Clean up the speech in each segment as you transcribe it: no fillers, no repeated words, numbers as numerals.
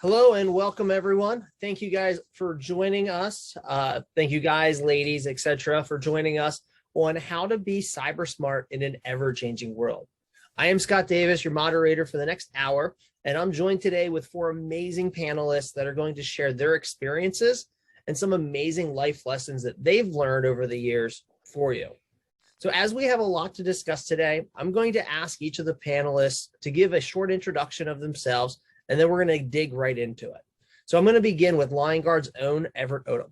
Hello and welcome everyone. Thank you guys for joining us. Thank you guys, ladies, etc., for joining us on how to be cyber smart in an ever-changing world. I am Scott Davis, your moderator for the next hour, and I'm joined today with four amazing panelists that are going to share their experiences and some amazing life lessons that they've learned over the years for you. So as we have a lot to discuss today, I'm going to ask each of the panelists to give a short introduction of themselves, and then we're going to dig right into it. So I'm going to begin with Liongard's own Everett Odom.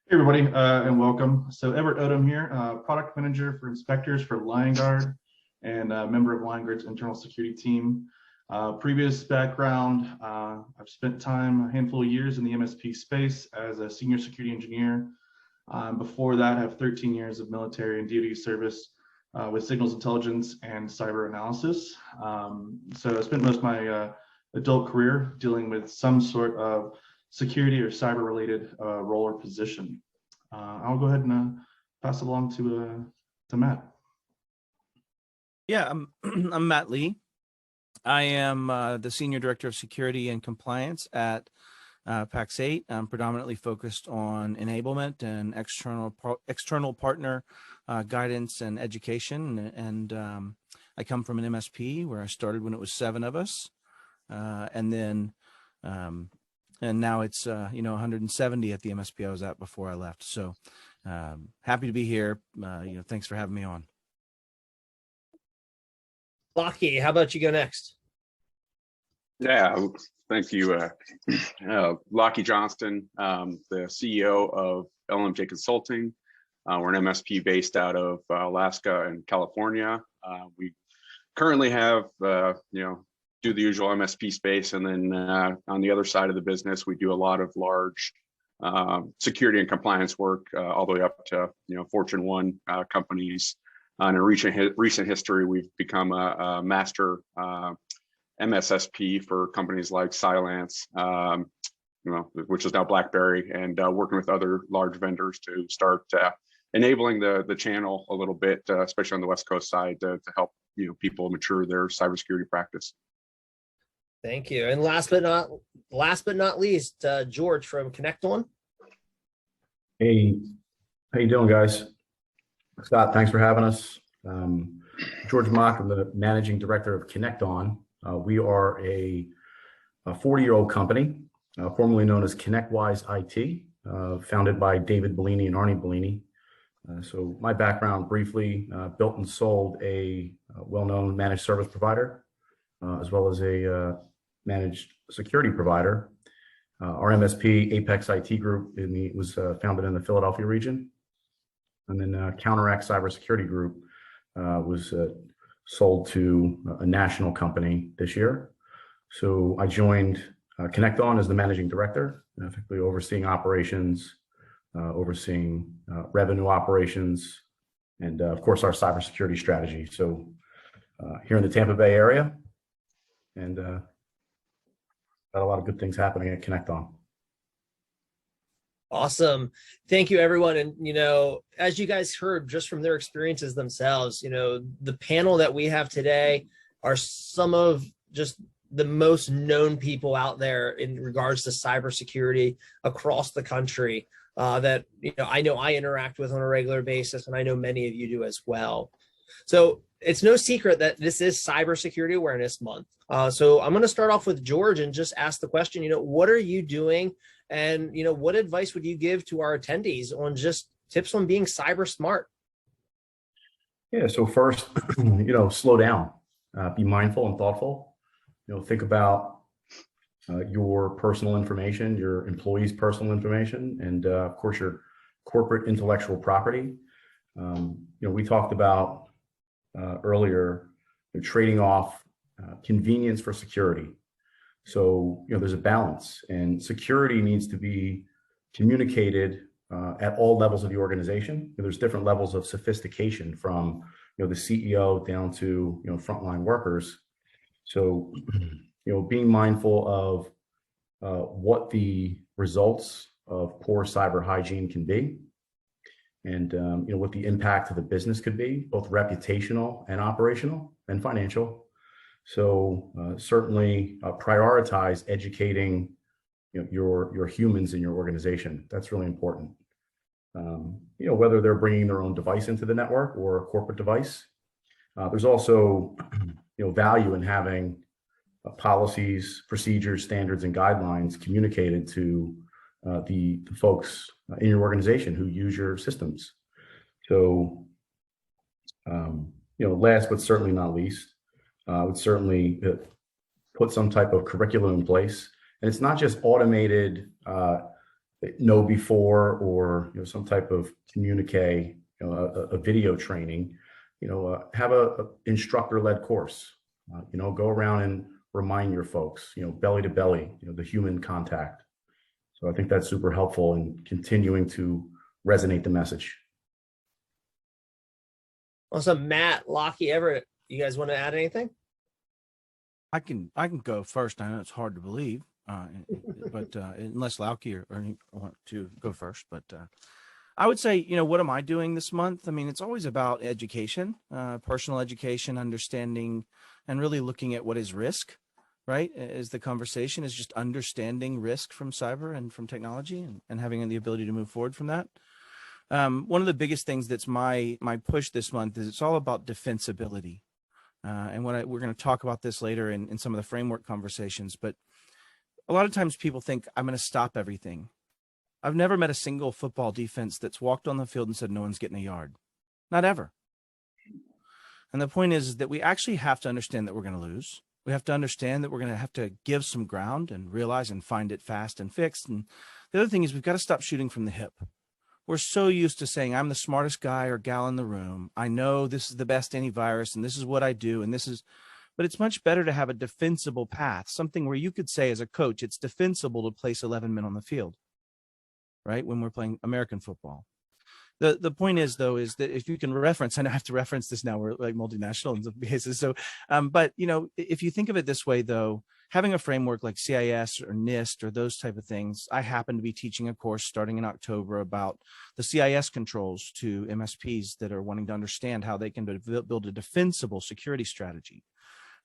Hey everybody, and welcome. So Everett Odom here, product manager for inspectors for Liongard and a member of Liongard's internal security team. Previous background, I've spent time, a handful of years in the MSP space as a senior security engineer. Before that, I have 13 years of military and DoD service with signals intelligence and cyber analysis. So I spent most of my adult career dealing with some sort of security or cyber related role or position. I'll go ahead and pass it along to Matt. Yeah, I'm Matt Lee. I am the Senior Director of Security and Compliance at PAX 8. I'm predominantly focused on enablement and external partner guidance and education. And I come from an MSP where I started when it was 7 of us, and now it's 170 at the MSP I was at before I left. So happy to be here. Thanks for having me on. Lauchie, how about you go next? Yeah, thank you. Lauchie Johnston, the CEO of LMJ Consulting. We're an MSP based out of Alaska and California. We currently have, do the usual MSP space, and then on the other side of the business, we do a lot of large security and compliance work, all the way up to Fortune 1 companies. In a recent history, we've become a master MSSP for companies like Cylance, which is now BlackBerry, and working with other large vendors to start enabling the channel a little bit, especially on the West Coast side, to help people mature their cybersecurity practice. Thank you. And last but not least, George from ConnectOn. Hey, how you doing, guys? Scott, thanks for having us. George Mach, I'm the managing director of ConnectOn. We are a 40-year-old company, formerly known as ConnectWise IT, founded by David Bellini and Arnie Bellini. So my background briefly, built and sold a well-known managed service provider, as well as a managed security provider. Our MSP, Apex IT Group, was founded in the Philadelphia region. And then Counteract Cybersecurity Group was sold to a national company this year. So I joined ConnectOn as the managing director, effectively overseeing operations, overseeing revenue operations, and of course our cybersecurity strategy. So here in the Tampa Bay area, and got a lot of good things happening at ConnectOn. Awesome. Thank you, everyone. And, as you guys heard just from their experiences themselves, the panel that we have today are some of just the most known people out there in regards to cybersecurity across the country that, I know I interact with on a regular basis, and I know many of you do as well. So it's no secret that this is Cybersecurity Awareness Month. So I'm going to start off with George and just ask the question, what are you doing? And, what advice would you give to our attendees on just tips on being cyber smart? Yeah, so first, slow down, be mindful and thoughtful. Think about your personal information, your employees' personal information, and of course, your corporate intellectual property. We talked about earlier, trading off convenience for security. So, there's a balance, and security needs to be communicated at all levels of the organization. There's different levels of sophistication from, the CEO down to, frontline workers. So, being mindful of what the results of poor cyber hygiene can be, and, what the impact to the business could be, both reputational and operational and financial. So certainly prioritize educating your humans in your organization. That's really important. Whether they're bringing their own device into the network or a corporate device. There's also value in having policies, procedures, standards, and guidelines communicated to the folks in your organization who use your systems. So, last but certainly not least, I would certainly put some type of curriculum in place. And it's not just automated know before or some type of communique, a video training. Have a instructor-led course. Go around and remind your folks, belly to belly, the human contact. So I think that's super helpful in continuing to resonate the message. Awesome. Matt, Lauchie, Everett, you guys want to add anything? I can go first. I know it's hard to believe, but unless Lauchie or you want to go first, but I would say, what am I doing this month? I mean, it's always about education, personal education, understanding, and really looking at what is risk, right? Is the conversation is just understanding risk from cyber and from technology and having the ability to move forward from that. One of the biggest things that's my push this month is it's all about defensibility. And we're going to talk about this later in some of the framework conversations, but a lot of times people think I'm going to stop everything. I've never met a single football defense that's walked on the field and said, no one's getting a yard. Not ever. And the point is that we actually have to understand that we're going to lose. We have to understand that we're going to have to give some ground and realize and find it fast and fixed. And the other thing is we've got to stop shooting from the hip. We're so used to saying, I'm the smartest guy or gal in the room. I know this is the best antivirus and this is what I do. And but it's much better to have a defensible path, something where you could say as a coach, it's defensible to place 11 men on the field, right? When we're playing American football. The point is, though, is that if you can reference, I know I have to reference this now, we're like multinational in some cases. So, but, if you think of it this way, though, having a framework like CIS or NIST or those type of things, I happen to be teaching a course starting in October about the CIS controls to MSPs that are wanting to understand how they can build a defensible security strategy.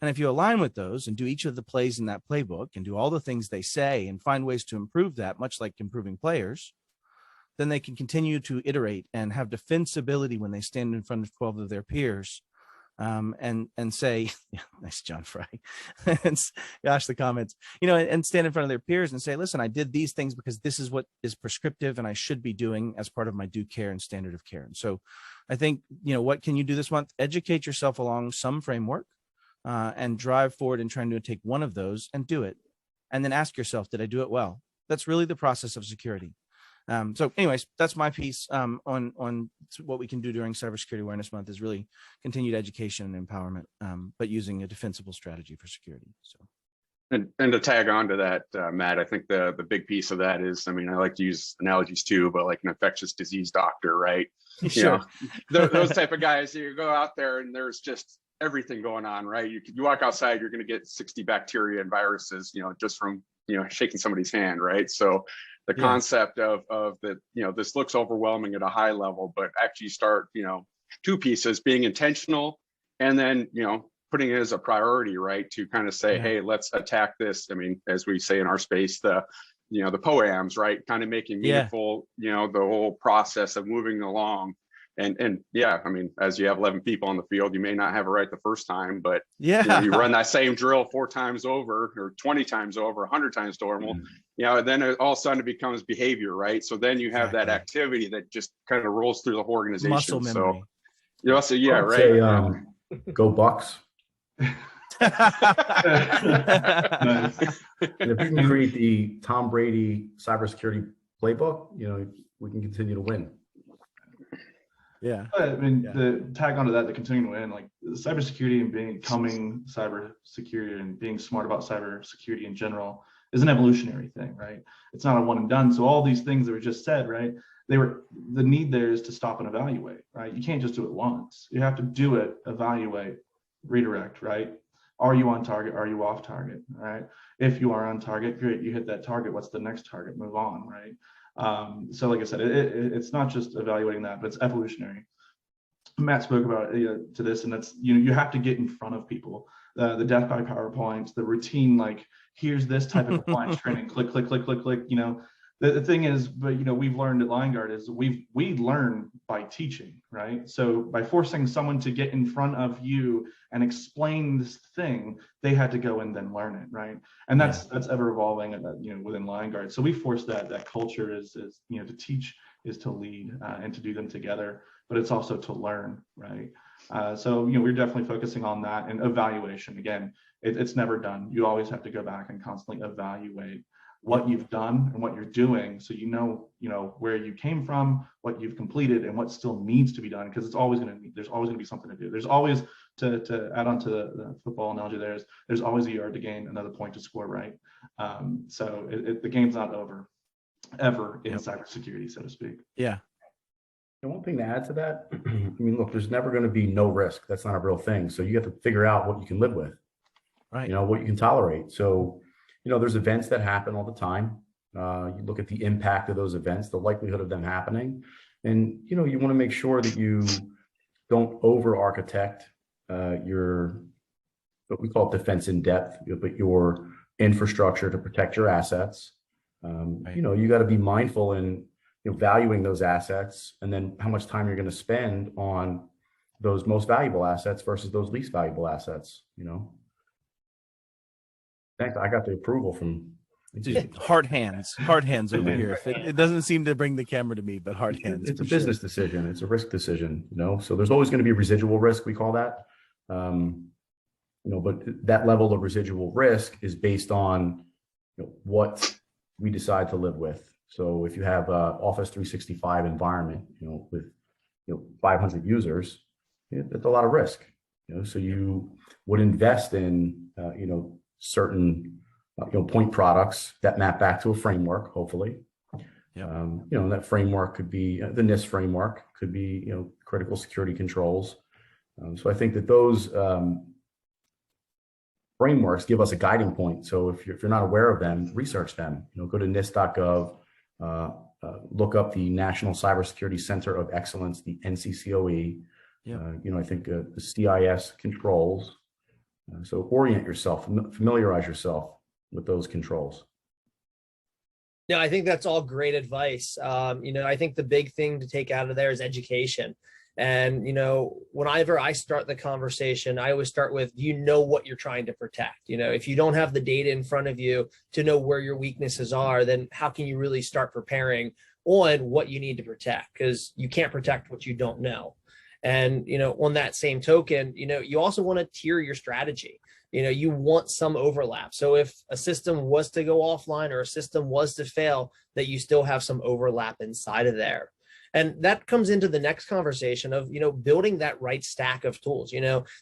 And if you align with those and do each of the plays in that playbook and do all the things they say and find ways to improve that, much like improving players, then they can continue to iterate and have defensibility when they stand in front of 12 of their peers and say, yeah, nice John Fry, and gosh, the comments, and stand in front of their peers and say, listen, I did these things because this is what is prescriptive and I should be doing as part of my due care and standard of care. And so I think, what can you do this month? Educate yourself along some framework and drive forward in trying to take one of those and do it. And then ask yourself, did I do it well? That's really the process of security. So anyways, that's my piece on what we can do during Cybersecurity Awareness Month is really continued education and empowerment, but using a defensible strategy for security. So, and to tag on to that, Matt, I think the big piece of that is, I like to use analogies too, but like an infectious disease doctor, right? Sure. Those type of guys, you go out there and there's just everything going on, right? You walk outside, you're going to get 60 bacteria and viruses, just from, shaking somebody's hand, right? So the concept of the, this looks overwhelming at a high level, but actually start, two pieces, being intentional and then, putting it as a priority, right? To kind of say, hey, let's attack this. As we say in our space, the POAMs, right? Kind of making meaningful, the whole process of moving along. And yeah, as you have 11 people on the field, you may not have it right the first time, but you run that same drill 4 times over or 20 times over, 100 times normal, then all of a sudden it becomes behavior, right? So then you have that activity that just kind of rolls through the whole organization. Muscle memory. So yeah, right. Say, go Bucks. Nice. And if you can create the Tom Brady cybersecurity playbook, we can continue to win. Yeah. The tag onto that, the continuing to win, like cybersecurity and becoming cybersecurity and being smart about cybersecurity in general is an evolutionary thing, right? It's not a one and done. So all these things that were just said, right? The need there is to stop and evaluate, right? You can't just do it once. You have to do it, evaluate, redirect, right? Are you on target? Are you off target? Right? If you are on target, great, you hit that target. What's the next target? Move on, right? So like I said, it's not just evaluating that, but it's evolutionary. Matt spoke about to this, and that's you have to get in front of people. the death by PowerPoints, the routine, like here's this type of compliance training, click, click, click, click, click, you know. The thing is, but you know, we've learned at Liongard is we learn by teaching, right? So by forcing someone to get in front of you and explain this thing, they had to go and then learn it, right? And that's ever evolving, you know, within Liongard. So we force that culture is you know, to teach is to lead and to do them together, but it's also to learn, right? So you know, we're definitely focusing on that, and evaluation. Again, it's never done. You always have to go back and constantly evaluate what you've done and what you're doing, so you know where you came from, what you've completed, and what still needs to be done, because it's always going to be, there's always going to be something to do. There's always, to add on to the football analogy, there's always a yard to gain, another point to score, right? So the game's not over ever in cybersecurity, so to speak. Yeah. And one thing to add to that, I mean, look, there's never going to be no risk. That's not a real thing. So you have to figure out what you can live with, Right? You know, what you can tolerate. So, you know, there's events that happen all the time. You look at the impact of those events, the likelihood of them happening, and you know, you want to make sure that you don't over-architect your, what we call defense in depth, but your infrastructure to protect your assets. Right. You know, you got to be mindful in, you know, valuing those assets, and then how much time you're going to spend on those most valuable assets versus those least valuable assets. You know. Thanks. I got the approval from. Dude, hard hands over here. It doesn't seem to bring the camera to me, but hard hands. It's a business decision. It's a risk decision, you know. So there's always going to be residual risk. We call that, you know. But that level of residual risk is based on, you know, what we decide to live with. So if you have a Office 365 environment, you know, with 500 users, it's a lot of risk. You know, so you would invest in certain point products that map back to a framework, hopefully. You know, and that framework could be the NIST framework, could be, critical security controls. So I think that those frameworks give us a guiding point. So if you're not aware of them, research them. You know, go to NIST.gov, look up the National Cybersecurity Center of Excellence, the NCCOE. I think the CIS controls. So orient yourself, familiarize yourself with those controls. No, I think that's all great advice. I think the big thing to take out of there is education. And, whenever I start the conversation, I always start with, do you know what you're trying to protect? If you don't have the data in front of you to know where your weaknesses are, then how can you really start preparing on what you need to protect? Because you can't protect what you don't know. And, on that same token, you also want to tier your strategy. You want some overlap. So if a system was to go offline or a system was to fail, that you still have some overlap inside of there. And that comes into the next conversation of, building that right stack of tools.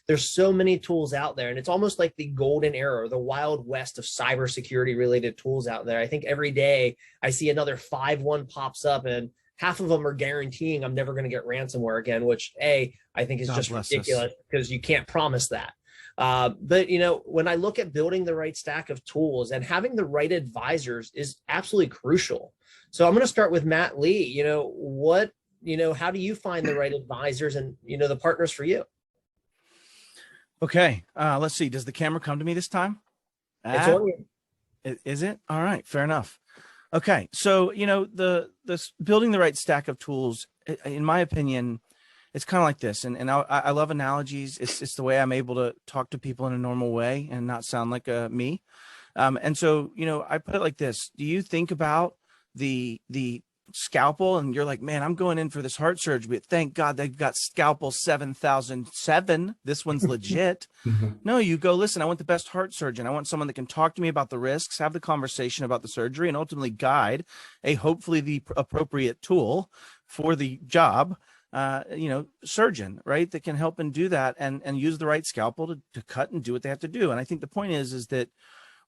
There's so many tools out there, and it's almost like the golden era, the wild west of cybersecurity related tools out there. I think every day I see another 5.1 pops up, and half of them are guaranteeing I'm never going to get ransomware again, which I think is just ridiculous because you can't promise that. But when I look at building the right stack of tools and having the right advisors is absolutely crucial. So I'm going to start with Matt Lee. How do you find the right advisors and, the partners for you? Okay. Let's see. Does the camera come to me this time? It's on you. Is it? All right. Fair enough. Okay. So, the building the right stack of tools, in my opinion, it's kind of like this. And I love analogies. It's the way I'm able to talk to people in a normal way and not sound like me. And so, I put it like this. Do you think about the scalpel and you're like, man, I'm going in for this heart surgery, but thank God they've got scalpel 7007. This one's legit. No, you go, listen, I want the best heart surgeon. I want someone that can talk to me about the risks, have the conversation about the surgery, and ultimately guide hopefully the appropriate tool for the job, surgeon, right? That can help and do that and use the right scalpel to cut and do what they have to do. And I think the point is that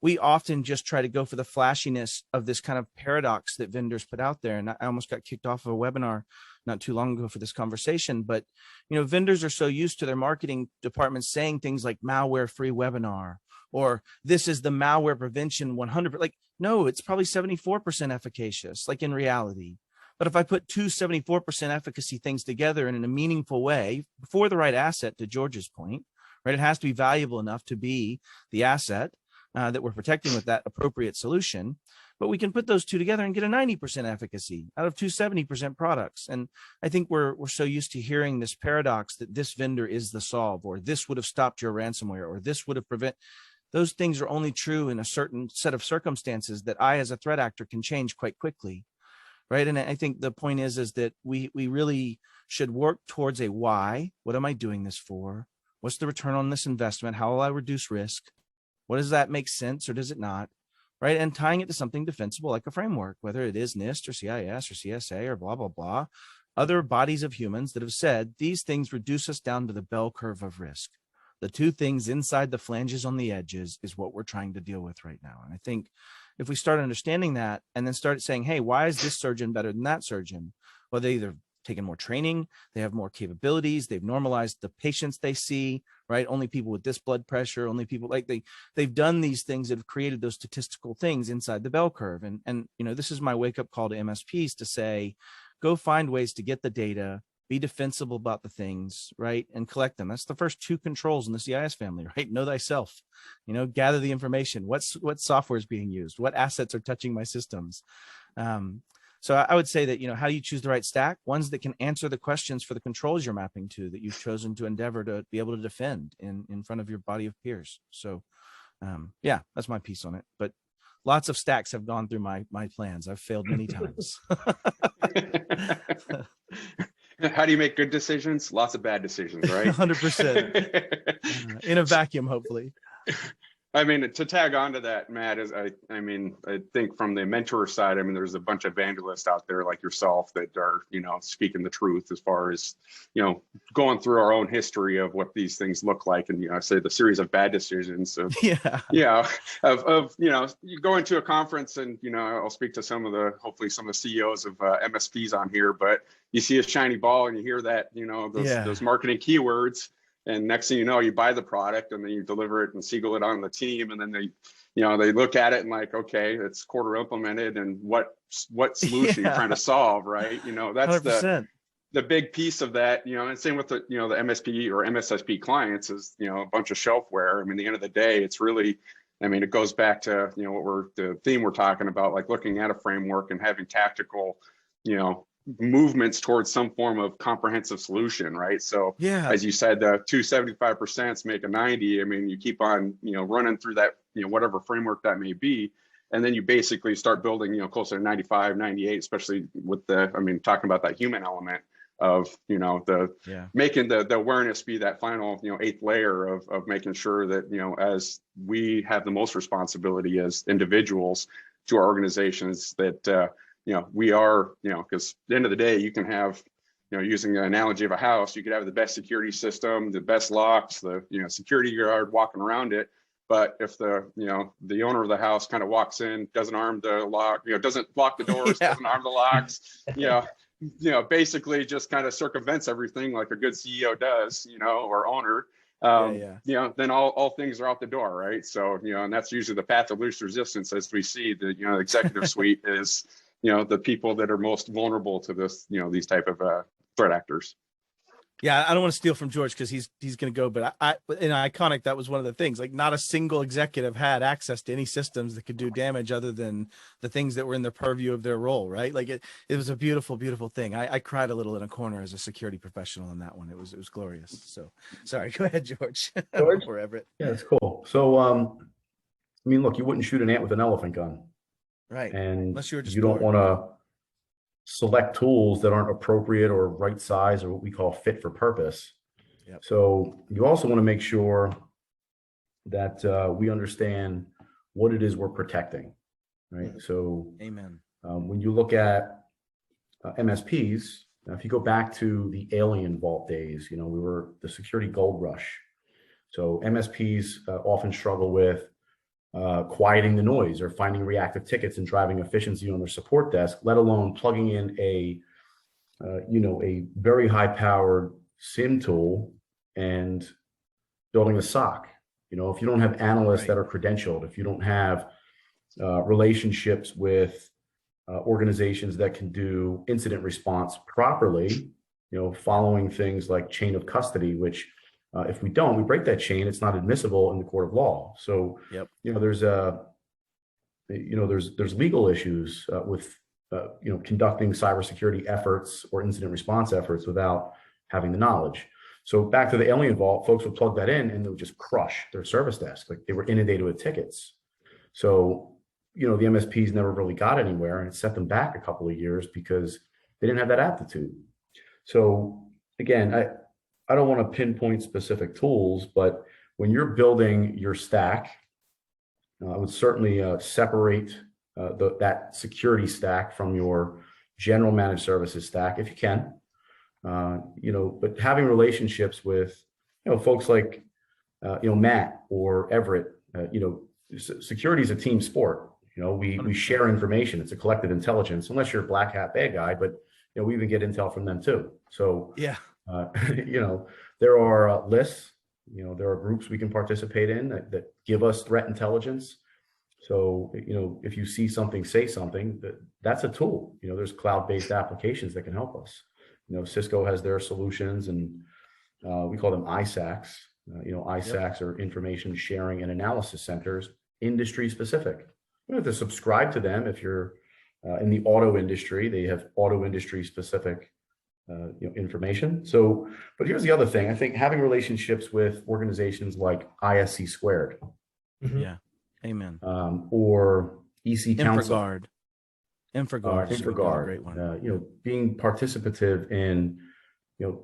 we often just try to go for the flashiness of this kind of paradox that vendors put out there. And I almost got kicked off of a webinar not too long ago for this conversation, but, vendors are so used to their marketing departments saying things like malware-free webinar, or this is the malware prevention 100%. Like, no, it's probably 74% efficacious, like in reality. But if I put two 74% efficacy things together in a meaningful way for the right asset, to George's point, right? It has to be valuable enough to be the asset that we're protecting with that appropriate solution. But we can put those two together and get a 90% efficacy out of two 70% products. And I think we're so used to hearing this paradox that this vendor is the solve, or this would have stopped your ransomware, or this would have prevent. Those things are only true in a certain set of circumstances that I, as a threat actor, can change quite quickly, right? And I think the point is that we really should work towards a why. What am I doing this for? What's the return on this investment? How will I reduce risk? What does that make sense, or does it not? Right? And tying it to something defensible like a framework, whether it is NIST or CIS or CSA or blah, blah, blah, other bodies of humans that have said these things reduce us down to the bell curve of risk. The two things inside the flanges on the edges is what we're trying to deal with right now. And I think if we start understanding that and then start saying, hey, why is this surgeon better than that surgeon? Well, they either taken more training, they have more capabilities, they've normalized the patients they see, right? Only people with this blood pressure, only people like they've done these things that have created those statistical things inside the bell curve. And you know, this is my wake up call to MSPs to say, go find ways to get the data, be defensible about the things, right? And collect them. That's the first two controls in the CIS family, right? Know thyself, you know, gather the information. What software is being used? What assets are touching my systems? So I would say that, you know, how do you choose the right stack? Ones that can answer the questions for the controls you're mapping to, that you've chosen to endeavor to be able to defend in front of your body of peers. So yeah, that's my piece on it. But lots of stacks have gone through my plans. I've failed many times. How do you make good decisions? Lots of bad decisions, right? 100%. In a vacuum, hopefully. I mean, to tag on to that, Matt, is I think from the mentor side, I mean, there's a bunch of evangelists out there like yourself that are, you know, speaking the truth as far as, you know, going through our own history of what these things look like. And, you know, I say the series of bad decisions of, you know, you go into a conference and, you know, I'll speak to hopefully some of the CEOs of MSPs on here, but you see a shiny ball and you hear that, you know, those marketing keywords. And next thing you know, you buy the product and then you deliver it and Siegel it on the team. And then they look at it and like, okay, it's quarter implemented. And what solution you're trying to solve, right? You know, that's 100%. the big piece of that, you know, and same with the, you know, the MSP or MSSP clients is, you know, a bunch of shelfware. I mean, at the end of the day, it's really, I mean, it goes back to, you know, the theme we're talking about, like looking at a framework and having tactical, you know, movements towards some form of comprehensive solution, right? So as you said, the 275% make a 90. I mean, you keep on, you know, running through that, you know, whatever framework that may be. And then you basically start building, you know, closer to 95, 98, especially with talking about that human element of, you know, making the awareness be that final, you know, 8th layer of making sure that, you know, as we have the most responsibility as individuals to our organizations that, you know, we are, you know, because at the end of the day, you can have, you know, using an analogy of a house, you could have the best security system, the best locks, the, you know, security guard walking around it. But if the, you know, the owner of the house kind of walks in, doesn't arm the lock, you know, doesn't lock the doors, doesn't arm the locks, you know, basically just kind of circumvents everything like a good CEO does, you know, or owner. You know, then all things are out the door, right? So, you know, and that's usually the path of least resistance as we see the, you know, executive suite is, you know, the people that are most vulnerable to this, you know, these type of threat actors. Yeah, I don't want to steal from George because he's going to go, but in Iconic, that was one of the things. Like, not a single executive had access to any systems that could do damage other than the things that were in the purview of their role, right? Like it was a beautiful, beautiful thing. I cried a little in a corner as a security professional on that one. It was glorious. So sorry, go ahead, George. George? Or Everett. Yeah, that's cool. So, I mean, look, you wouldn't shoot an ant with an elephant gun, right? And unless you were just you don't want to select tools that aren't appropriate or right size or what we call fit for purpose. So you also want to make sure that we understand what it is we're protecting, right? So amen. When you look at MSPs, if you go back to the Alien Vault days, you know, we were the security gold rush. So MSPs often struggle with quieting the noise or finding reactive tickets and driving efficiency on their support desk, let alone plugging in a very high powered SIM tool and building a SOC. You know, if you don't have analysts that are credentialed, if you don't have relationships with organizations that can do incident response properly, you know, following things like chain of custody, which If we don't, we break that chain, it's not admissible in the court of law. So, Yep. there's legal issues with conducting cybersecurity efforts or incident response efforts without having the knowledge. So back to the Alien Vault, folks would plug that in and they would just crush their service desk. Like they were inundated with tickets. So, the MSPs never really got anywhere, and it set them back a couple of years because they didn't have that aptitude. So again, I don't want to pinpoint specific tools, but when you're building your stack, I would certainly separate that security stack from your general managed services stack if you can. But having relationships with folks like Matt or Everett, security is a team sport. We share information. It's a collective intelligence, unless you're a black hat bad guy, but we even get intel from them too. So Yeah. There are lists, there are groups we can participate in that give us threat intelligence. So, if you see something, say something, that's a tool. There's cloud-based applications that can help us. Cisco has their solutions, and we call them ISACs. ISACs are information sharing and analysis centers, industry specific. You have to subscribe to them if you're in the auto industry. They have auto industry specific information. So, but here's the other thing. I think having relationships with organizations like ISC Squared, Yeah. Amen. or EC Council, Infragard is a Infragard, great one. being participative in,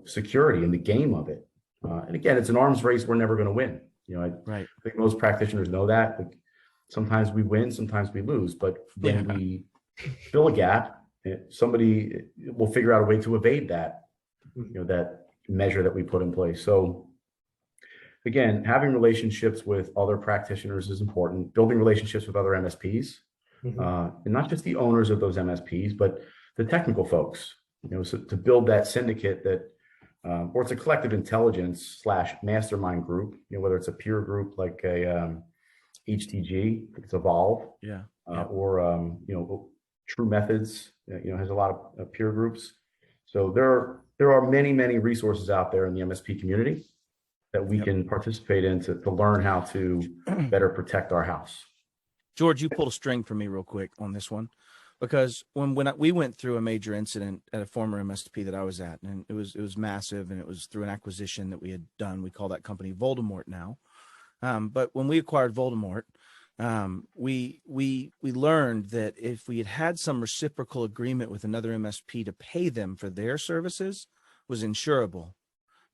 security in the game of it. And again, it's an arms race. We're never going to win. I think most practitioners know that. Like, sometimes we win, sometimes we lose. But when we fill a gap, somebody will figure out a way to evade that, that measure that we put in place. So again, having relationships with other practitioners is important. Building relationships with other MSPs, and not just the owners of those MSPs, but the technical folks, so to build that syndicate that, or it's a collective intelligence / mastermind group, whether it's a peer group like a HTG, it's Evolve, or, True Methods, has a lot of peer groups. So there are many, many resources out there in the MSP community that we can participate in to learn how to better protect our house. George, you pulled a string for me real quick on this one, because when we went through a major incident at a former MSP that I was at, and it was massive, and it was through an acquisition that we had done. We call that company Voldemort now. But when we acquired Voldemort, we learned that if we had some reciprocal agreement with another MSP to pay them for their services, was insurable.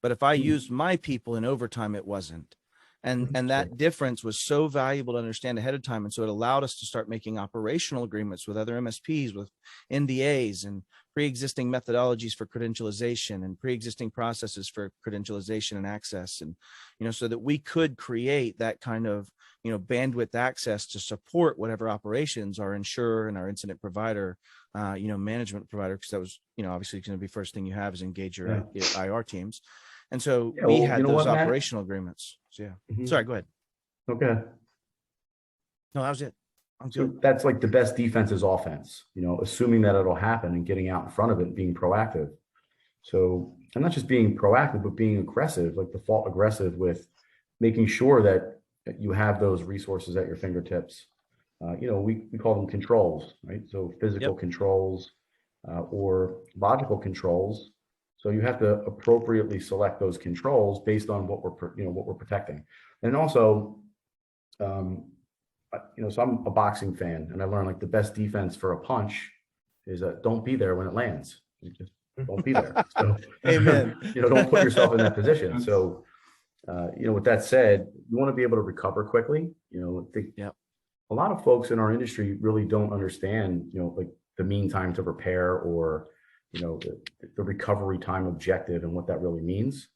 But if I used my people in overtime, it wasn't. And that difference was so valuable to understand ahead of time. And so it allowed us to start making operational agreements with other MSPs, with NDAs and pre-existing methodologies for credentialization and pre-existing processes for credentialization and access. And, so that we could create that kind of, bandwidth access to support whatever operations our insurer and our incident provider, management provider, because that was, obviously going to be first thing you have is engage your IR teams. And so we had those operational agreements. So Sorry, go ahead. Okay. No, that was it. So that's like the best defense is offense, assuming that it'll happen and getting out in front of it and being proactive. So, and not just being proactive, but being aggressive, like default aggressive with making sure that you have those resources at your fingertips. We call them controls, right? So physical controls or logical controls. So you have to appropriately select those controls based on what we're protecting. And also, so I'm a boxing fan, and I learned like the best defense for a punch is don't be there when it lands. You just don't be there. So, Amen. Don't put yourself in that position. So, with that said, you want to be able to recover quickly. A lot of folks in our industry really don't understand, like the mean time to repair or the recovery time objective and what that really means.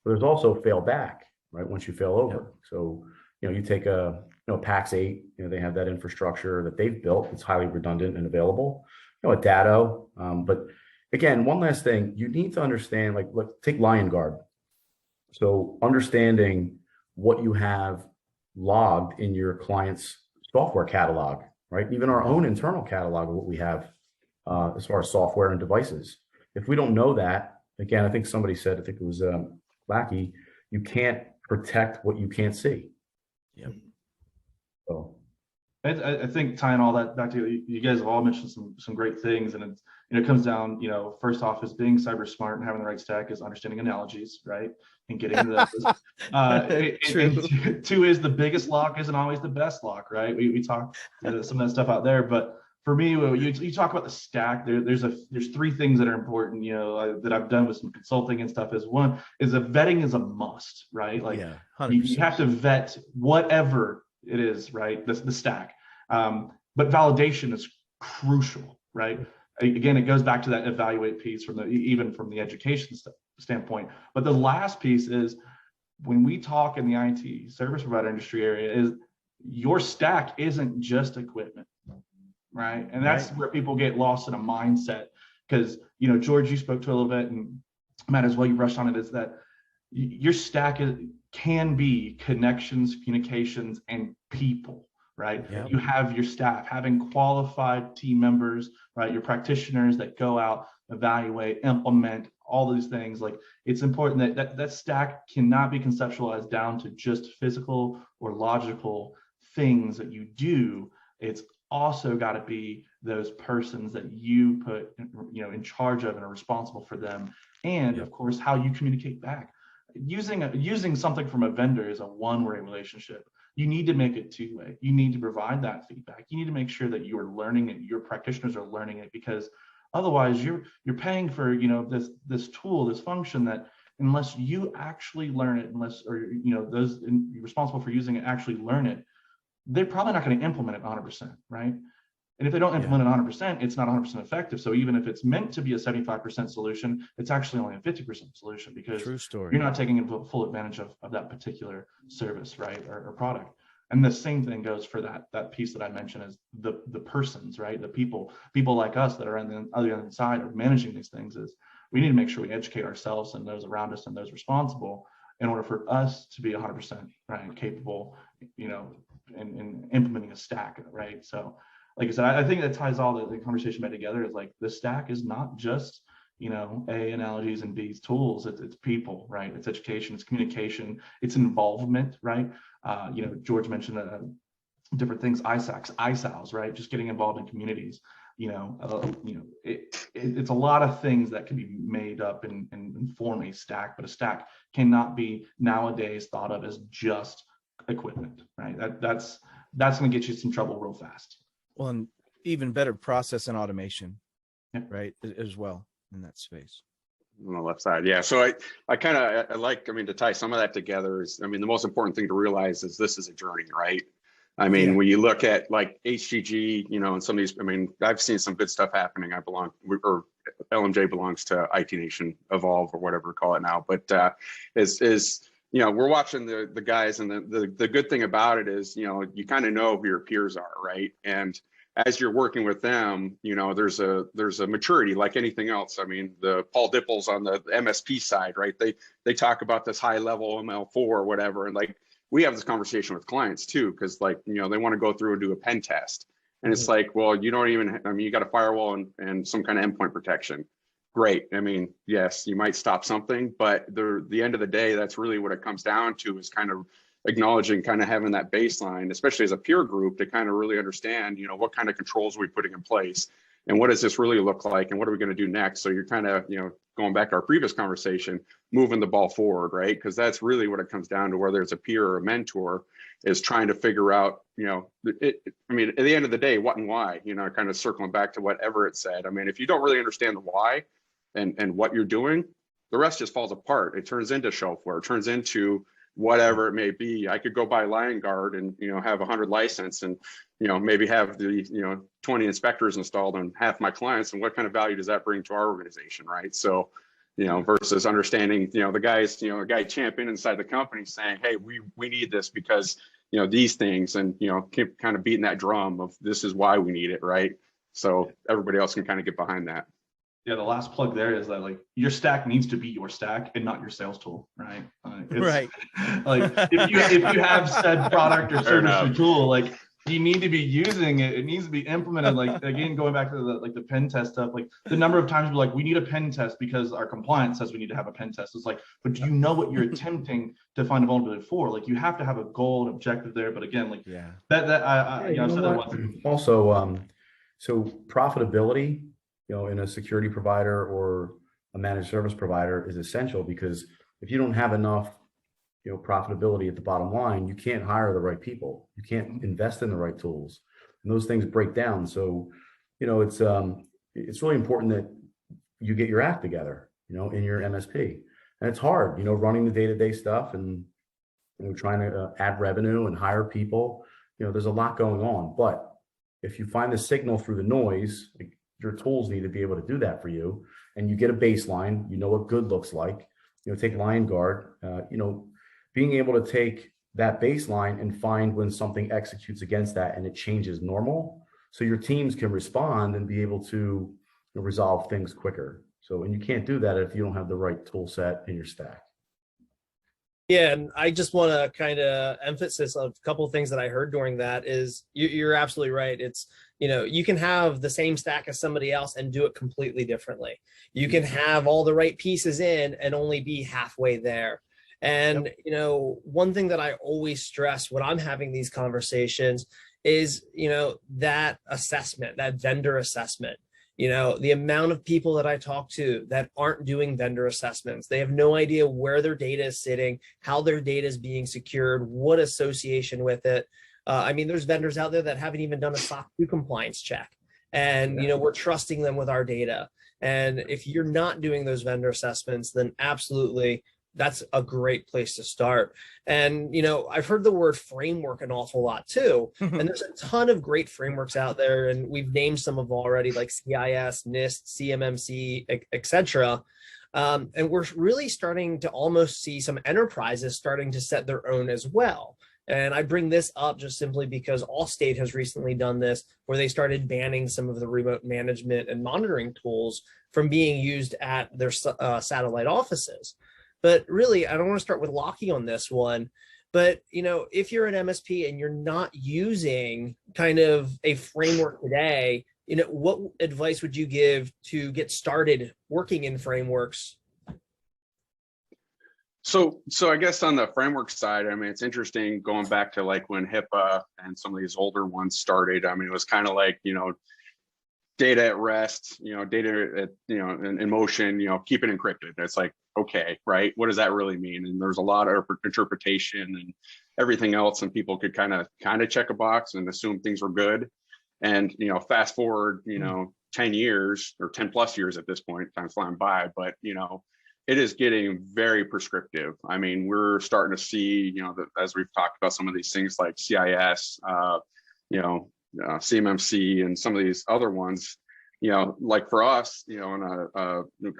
But there's also fail back, right? Once you fail over. So, you take a, PAX 8, they have that infrastructure that they've built. It's highly redundant and available, a Datto. But again, one last thing, you need to understand, take Liongard. So understanding what you have logged in your client's software catalog, right? Even our own internal catalog of what we have as far as software and devices. If we don't know that, again, I think somebody said, I think it was Lauchie, you can't protect what you can't see. Yep. So I think tying all that back to you guys have all mentioned some great things, and it comes down, first off is being cyber smart and having the right stack is understanding analogies, right, and getting into those. True. And two is the biggest lock isn't always the best lock, right? We talk some of that stuff out there, but for me, when you talk about the stack, there's three things that are important, that I've done with some consulting and stuff. Is one is a vetting is a must, right? Like Yeah, you have to vet whatever it is, right? The stack. But validation is crucial, right? Again, it goes back to that evaluate piece even from the education standpoint. But the last piece is when we talk in the IT service provider industry area is your stack isn't just equipment, right? And that's where people get lost in a mindset because, George, you spoke to a little bit, and Matt as well, you brushed on it, is that your stack can be connections, communications, and people, right? Yep. You have your staff, having qualified team members, right? Your practitioners that go out, evaluate, implement, all these things. Like it's important that stack cannot be conceptualized down to just physical or logical things that you do. It's also got to be those persons that you put, in charge of and are responsible for them. And of course, how you communicate back. Using something from a vendor is a one-way relationship. You need to make it two-way. You need to provide that feedback. You need to make sure that you are learning it, your practitioners are learning it, because otherwise you're paying for this tool, this function that unless you actually learn it, those responsible for using it actually learn it, they're probably not going to implement it 100%, right? And if they don't implement it 100%, it's not 100% effective. So even if it's meant to be a 75% solution, it's actually only a 50% solution because you're not taking full advantage of that particular service, right, or product. And the same thing goes for that piece that I mentioned is the persons, right? The people like us that are on the other side of managing these things. Is we need to make sure we educate ourselves and those around us and those responsible in order for us to be 100% right capable, in implementing a stack, right? So like I said, I think that ties all the conversation back together is like the stack is not just, A, analogies, and B, tools. It's people, right? It's education, it's communication, it's involvement, right? George mentioned different things, ISACs, ISALs, right? Just getting involved in communities. It's a lot of things that can be made up and form a stack, but a stack cannot be nowadays thought of as just equipment, right? That's going to get you some trouble real fast. Well, and even better process and automation, Yeah. right, as well in that space. On the left side, yeah. So I kind of like, to tie some of that together is, the most important thing to realize is this is a journey, right? When you look at like HGG, and some of these, I've seen some good stuff happening. Or LMJ belongs to IT Nation Evolve or whatever we call it now. But we're watching the guys, and the good thing about it is, you kind of know who your peers are, right? And as you're working with them, there's a maturity like anything else. The Paul Dipples on the MSP side, right? They talk about this high level ML4 or whatever, and like we have this conversation with clients too, because they want to go through and do a pen test, and it's like, well, you don't even. You got a firewall and some kind of endpoint protection. Great. Yes, you might stop something, but the end of the day, that's really what it comes down to is kind of acknowledging, kind of having that baseline, especially as a peer group, to kind of really understand, what kind of controls are we putting in place and what does this really look like and what are we going to do next? So you're kind of, going back to our previous conversation, moving the ball forward, right? Because that's really what it comes down to, whether it's a peer or a mentor, is trying to figure out, at the end of the day, what and why, kind of circling back to what Everett said. If you don't really understand the why and what you're doing, the rest just falls apart. It turns into shelfware, it turns into whatever it may be. I could go buy Liongard and have 100 license and maybe have the 20 inspectors installed on half my clients, and what kind of value does that bring to our organization, right? So versus understanding the guys, a guy champion inside the company saying, hey, we need this because these things, and keep kind of beating that drum of this is why we need it, right? So everybody else can kind of get behind that. Yeah, the last plug there is that like your stack needs to be your stack and not your sales tool, right? Right. Like if you have said product or service or tool, like you need to be using it. It needs to be implemented. Like, again, going back to the pen test stuff, like the number of times we're like, we need a pen test because our compliance says we need to have a pen test. It's like, but do you know what you're attempting to find a vulnerability for? Like, you have to have a goal and objective there. But again, like I've said that once. Also, so profitability, in a security provider or a managed service provider is essential, because if you don't have enough profitability at the bottom line, you can't hire the right people. You can't invest in the right tools, and those things break down. So, it's really important that you get your act together, in your MSP. And it's hard, running the day-to-day stuff and trying to add revenue and hire people. There's a lot going on. But if you find the signal through the noise, your tools need to be able to do that for you. And you get a baseline, what good looks like. Take Liongard, being able to take that baseline and find when something executes against that and it changes normal, so your teams can respond and be able to resolve things quicker. So, and you can't do that if you don't have the right tool set in your stack. Yeah, and I just want to kind of emphasize a couple of things that I heard during that is you're absolutely right. It's, you can have the same stack as somebody else and do it completely differently. You can have all the right pieces in and only be halfway there. And, one thing that I always stress when I'm having these conversations is, that assessment, that vendor assessment. The amount of people that I talk to that aren't doing vendor assessments, they have no idea where their data is sitting, how their data is being secured, what association with it. There's vendors out there that haven't even done a SOC 2 compliance check. And, we're trusting them with our data. And if you're not doing those vendor assessments, then absolutely, that's a great place to start. And, I've heard the word framework an awful lot too. And there's a ton of great frameworks out there. And we've named some of them already, like CIS, NIST, CMMC, etc. And we're really starting to almost see some enterprises starting to set their own as well. And I bring this up just simply because Allstate has recently done this, where they started banning some of the remote management and monitoring tools from being used at their satellite offices. But really, I don't want to start with Lauchie on this one, but if you're an MSP and you're not using kind of a framework today, what advice would you give to get started working in frameworks? So I guess on the framework side, it's interesting going back to like when HIPAA and some of these older ones started. It was kind of like, data at rest, data at, in motion, keep it encrypted. It's like, okay, right? What does that really mean? And there's a lot of interpretation and everything else, and people could kind of check a box and assume things were good. And, fast forward, 10 years or 10 plus years at this point, time's flying by, but, it is getting very prescriptive. We're starting to see, that as we've talked about some of these things like CIS, CMMC and some of these other ones, like for us, on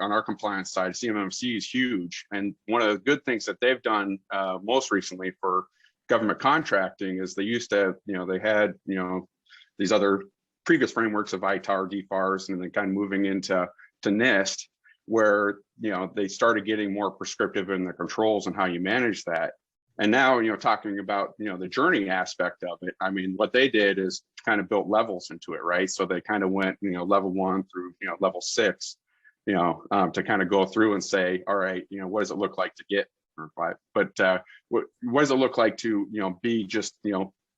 our compliance side, CMMC is huge. And one of the good things that they've done most recently for government contracting is they used to, they had, these other previous frameworks of ITAR, DFARS, and then kind of moving into NIST, where, they started getting more prescriptive in the controls and how you manage that. And now, talking about, the journey aspect of it, what they did is kind of built levels into it, right? So they kind of went, level 1 through, level 6, to kind of go through and say, all right, what does it look like to get, or 5, but what does it look like to, be just,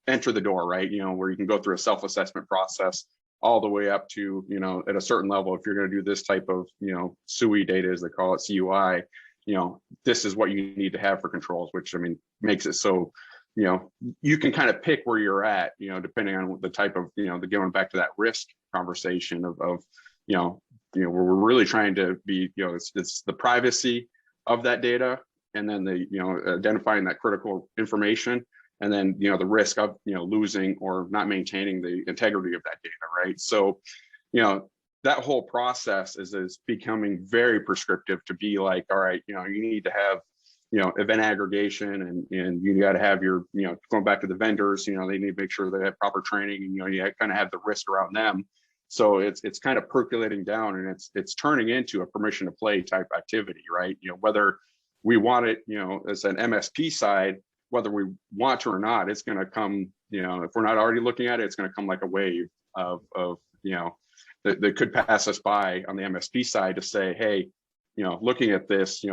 enter the door, right? Where you can go through a self-assessment process all the way up to, at a certain level, if you're going to do this type of, SUI data, as they call it, CUI, this is what you need to have for controls, which makes it so, you can kind of pick where you're at, depending on the type of, going back to that risk conversation of where we're really trying to be, it's the privacy of that data, and then the, identifying that critical information, and then, the risk of, losing or not maintaining the integrity of that data, right? So, that whole process is becoming very prescriptive to be like, all right, you need to have, event aggregation, and you got to have your, going back to the vendors, they need to make sure they have proper training, and, you kind of have the risk around them. So it's kind of percolating down, and it's turning into a permission to play type activity, right? Whether we want it, as an MSP side, whether we want to or not, it's going to come, if we're not already looking at it, it's going to come like a wave of that could pass us by on the MSP side to say, hey, looking at this,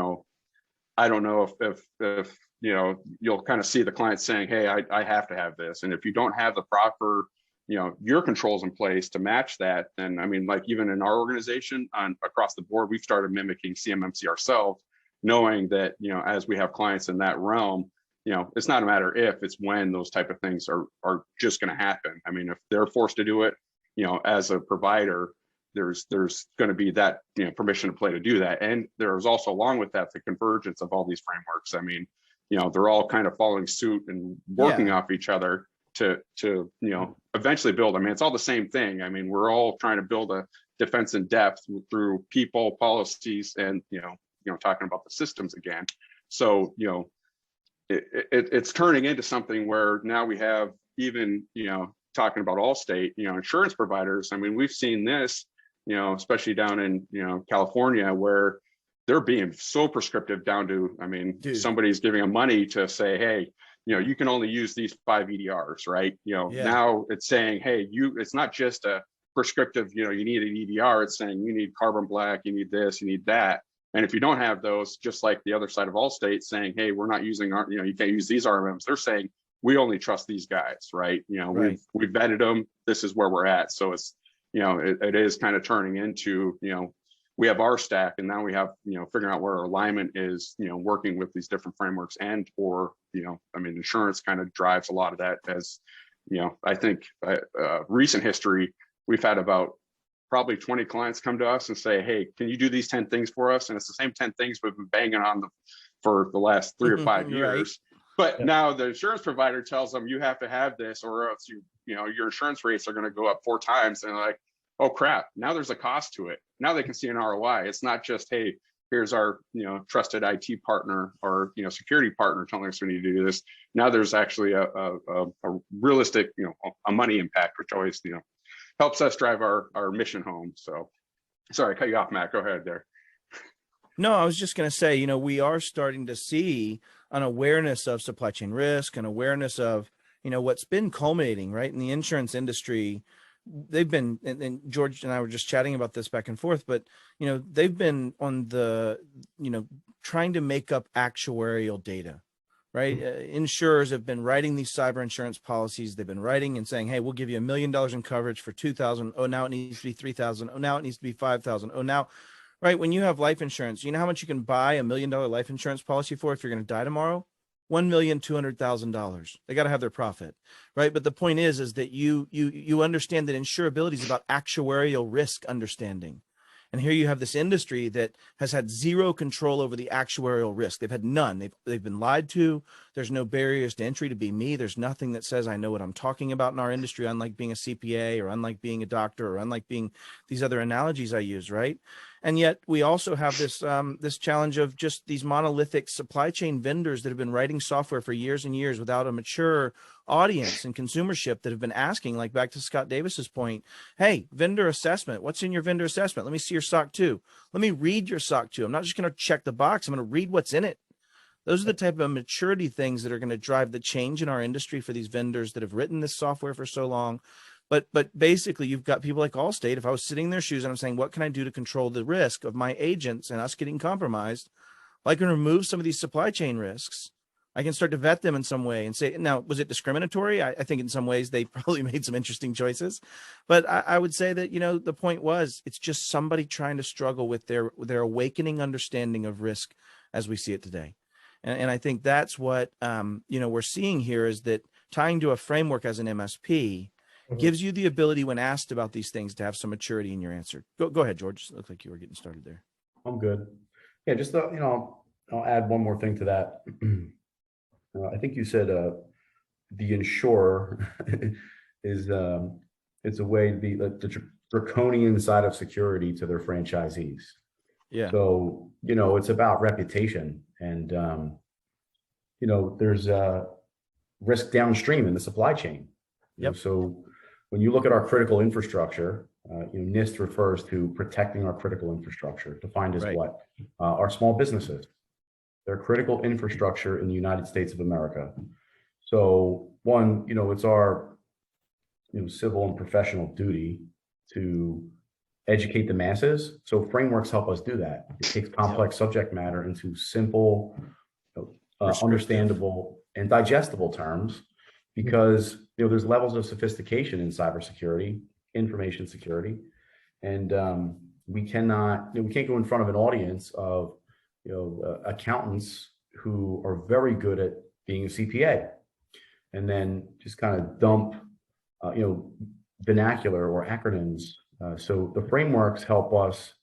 I don't know if you'll kind of see the client saying, hey, I have to have this. And if you don't have the proper, your controls in place to match that, then I mean, like even in our organization across the board, we've started mimicking CMMC ourselves, knowing that, as we have clients in that realm, it's not a matter if, it's when those type of things are just going to happen. I mean, if they're forced to do it, as a provider, there's going to be that, permission to play to do that. And there's also, along with that, the convergence of all these frameworks. I mean, they're all kind of following suit and working off each other to eventually build. I mean, it's all the same thing. I mean, we're all trying to build a defense in depth through people, policies, and, talking about the systems again. So, it's turning into something where now we have even, talking about Allstate, insurance providers. I mean, we've seen this, especially down in, California, where they're being so prescriptive down to, I mean, somebody's giving them money to say, hey, you can only use these 5 EDRs, right? Now it's saying, hey, it's not just a prescriptive, you need an EDR, it's saying you need carbon black, you need this, you need that. And if you don't have those, just like the other side of Allstate saying, hey, we're not using our, you can't use these RMMs. They're saying, we only trust these guys, right? We've vetted them. This is where we're at. So it's, it is kind of turning into, we have our stack, and now we have, figuring out where our alignment is, working with these different frameworks, and or, I mean, insurance kind of drives a lot of that. As, I think recent history, we've had about probably 20 clients come to us and say, hey, can you do these 10 things for us? And it's the same 10 things we've been banging on for the last 3 or 5 years. But now the insurance provider tells them you have to have this, or else your insurance rates are going to go up 4 times. And they're like, oh crap, now there's a cost to it. Now they can see an ROI. It's not just, hey, here's our trusted IT partner or security partner telling us we need to do this. Now there's actually a realistic a money impact, which always helps us drive our mission home. So sorry, I cut you off, Matt. Go ahead there. No, I was just going to say, we are starting to see an awareness of supply chain risk, an awareness of, what's been culminating, right, in the insurance industry. They've been, and George and I were just chatting about this back and forth, but, they've been on the, trying to make up actuarial data, right? Insurers have been writing these cyber insurance policies. They've been writing and saying, hey, we'll give you $1 million in coverage for 2,000. Oh, now it needs to be 3,000. Oh, now it needs to be 5,000. Oh, now. Right, when you have life insurance, you know how much you can buy $1 million life insurance policy for if you're going to die tomorrow? $1,200,000. They got to have their profit, right? But the point is that you understand that insurability is about actuarial risk understanding. And here you have this industry that has had zero control over the actuarial risk. They've had none. They've been lied to. There's no barriers to entry to be me. There's nothing that says I know what I'm talking about in our industry, unlike being a CPA or unlike being a doctor or unlike being these other analogies I use, right? And yet we also have this this challenge of just these monolithic supply chain vendors that have been writing software for years and years without a mature audience and consumership that have been asking, like back to Scott Davis's point, hey, vendor assessment, what's in your vendor assessment? Let me see your SOC 2. Let me read your SOC 2. I'm not just going to check the box. I'm going to read what's in it. Those are the type of maturity things that are going to drive the change in our industry for these vendors that have written this software for so long. But basically, you've got people like Allstate. If I was sitting in their shoes and I'm saying, what can I do to control the risk of my agents and us getting compromised? Well, I can remove some of these supply chain risks. I can start to vet them in some way and say, now, was it discriminatory? I think in some ways they probably made some interesting choices. But I would say that, the point was, it's just somebody trying to struggle with their awakening understanding of risk as we see it today. And I think that's what, we're seeing here is that tying to a framework as an MSP gives you the ability when asked about these things to have some maturity in your answer. Go ahead, George. It looked like you were getting started there. I'm good. Yeah, just, I'll add one more thing to that. I think you said the insurer is it's a way to be the draconian side of security to their franchisees. Yeah. So, it's about reputation and, there's risk downstream in the supply chain. Yep. So when you look at our critical infrastructure, NIST refers to protecting our critical infrastructure, defined as what? Our small businesses. They're critical infrastructure in the United States of America. So one, it's our civil and professional duty to educate the masses. So frameworks help us do that. It takes complex subject matter into simple, understandable, and digestible terms, because there's levels of sophistication in cybersecurity, information security, and we can't go in front of an audience of accountants who are very good at being a CPA, and then just kind of dump vernacular or acronyms. So the frameworks help us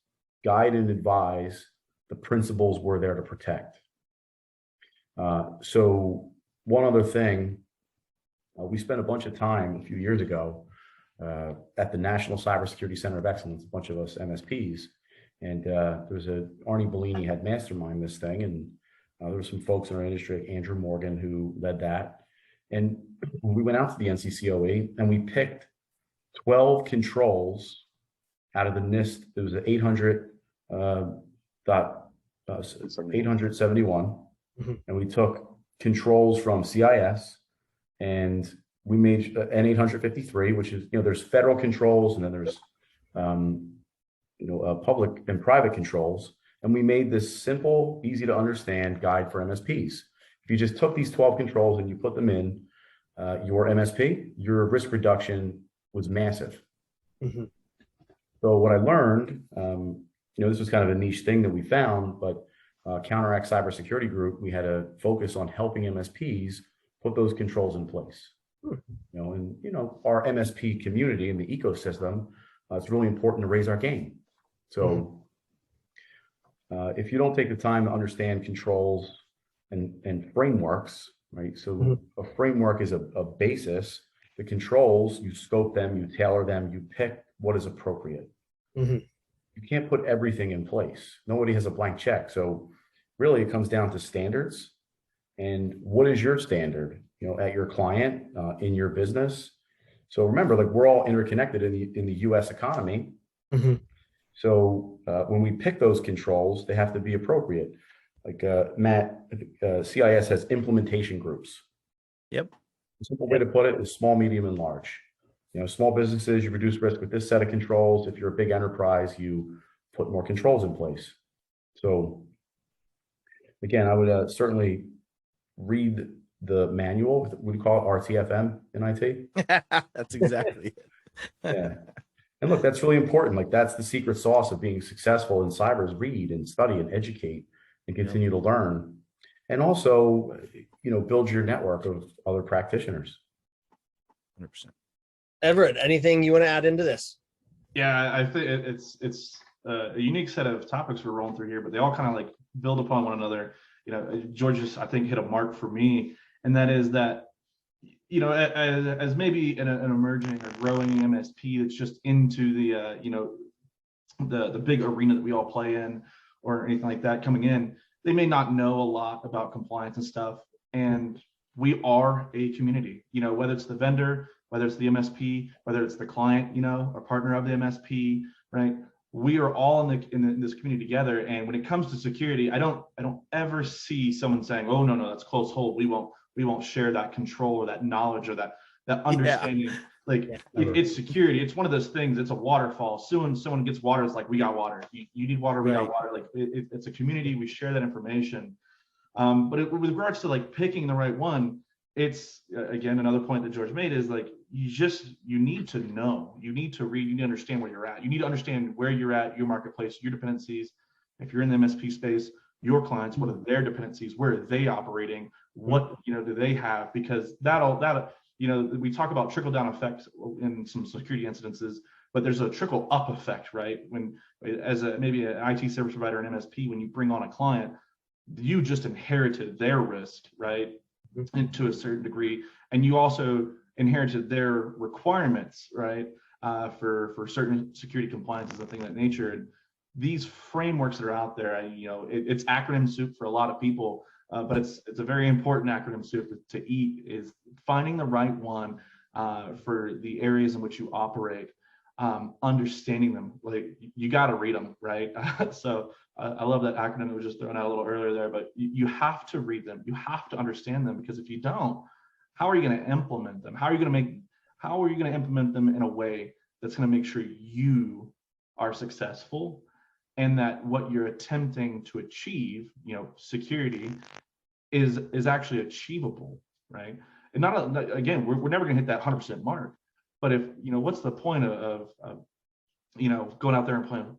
guide and advise the principles we're there to protect. So one other thing, we spent a bunch of time a few years ago at the National Cybersecurity Center of Excellence, a bunch of us MSPs, and Arnie Bellini had masterminded this thing, and there were some folks in our industry, like Andrew Morgan, who led that. And we went out to the NCCOE and we picked 12 controls out of the NIST. It was an 871, and we took controls from CIS, and we made an 853, which is, there's federal controls, and then there's public and private controls, and we made this simple, easy to understand guide for MSPs. If you just took these 12 controls and you put them in your MSP, your risk reduction was massive. So what I learned, this was kind of a niche thing that we found, but Counteract Cybersecurity Group, we had a focus on helping MSPs put those controls in place. Our MSP community and the ecosystem, it's really important to raise our game. So if you don't take the time to understand controls and frameworks, right? So a framework is a basis. The controls, you scope them, you tailor them, you pick what is appropriate. You can't put everything in place. Nobody has a blank check. So really it comes down to standards. And what is your standard, at your client, in your business? So remember, like, we're all interconnected in the US economy. So when we pick those controls, they have to be appropriate. Like Matt, CIS has implementation groups. Yep. A simple way to put it is small, medium, and large. Small businesses, you reduce risk with this set of controls. If you're a big enterprise, you put more controls in place. So again, I would certainly read the manual. We call it RTFM in IT. That's exactly it. Yeah. And look, that's really important. Like, that's the secret sauce of being successful in cyber, is read and study and educate and continue to learn. And also, build your network of other practitioners. 100%. Everett, anything you want to add into this? Yeah, I think it's a unique set of topics we're rolling through here, but they all kind of like build upon one another. George just, I think, hit a mark for me, and that is that, as maybe an emerging or growing MSP that's just into the big arena that we all play in, or anything like that coming in, they may not know a lot about compliance and stuff. And we are a community, whether it's the vendor, whether it's the MSP, whether it's the client, or partner of the MSP, right? We are all in this community together. And when it comes to security, I don't ever see someone saying, "Oh, no, that's close hold. We won't share that control or that knowledge or that understanding." It's security. It's one of those things. It's a waterfall. Soon someone gets water, it's like, we got water. You need water, we got water. Like, it's a community. We share that information. But with regards to like picking the right one, it's again, another point that George made is like, you need to know, you need to read, you need to understand where you're at. You need to understand where you're at, your marketplace, your dependencies. If you're in the MSP space, your clients, what are their dependencies? Where are they operating? What, do they have? Because that'll we talk about trickle down effects in some security incidences, but there's a trickle up effect, right? When, as maybe an IT service provider, an MSP, when you bring on a client, you just inherited their risk, right? And to a certain degree, and you also inherited their requirements, right? For certain security compliances and things of that nature. And these frameworks that are out there, it's acronym soup for a lot of people, but it's a very important acronym soup to eat, is finding the right one for the areas in which you operate, understanding them. Like, you got to read them, right? So I love that acronym that was just thrown out a little earlier there, but you have to read them. You have to understand them, because if you don't, how are you going to implement them? How are you going to implement them in a way that's going to make sure you are successful, and that what you're attempting to achieve, security, is actually achievable, right? And again, we're never going to hit that 100% mark, but if what's the point of going out there and playing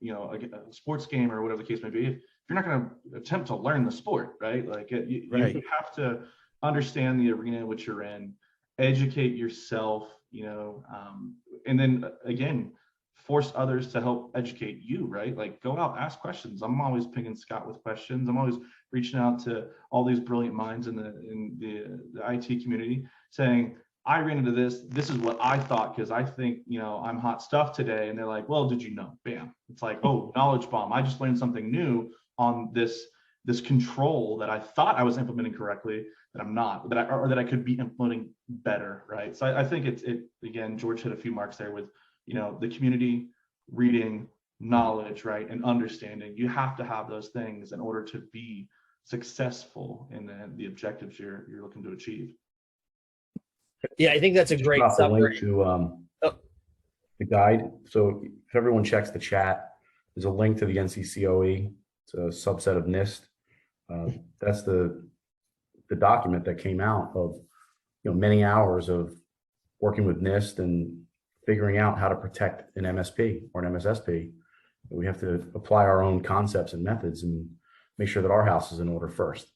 a sports game or whatever the case may be, if you're not going to attempt to learn the sport, right? Like you have to understand the arena in which you're in, educate yourself, and then again, force others to help educate you, right? Like go out, ask questions. I'm always pinging Scott with questions. I'm always reaching out to all these brilliant minds in the IT community saying, I ran into this. This is what I thought, because I think, I'm hot stuff today. And they're like, well, did you know? Bam. It's like, oh, knowledge bomb. I just learned something new on this control that I thought I was implementing correctly, that I'm not, that I could be implementing better, right? So I think it again, George hit a few marks there with, the community, reading, knowledge, right, and understanding. You have to have those things in order to be successful in the objectives you're looking to achieve. Yeah, I think that's a great summary. Link to the guide. So if everyone checks the chat, there's a link to the NCCOE. It's a subset of NIST. That's the document that came out of many hours of working with NIST and figuring out how to protect an MSP or an MSSP. We have to apply our own concepts and methods and make sure that our house is in order first.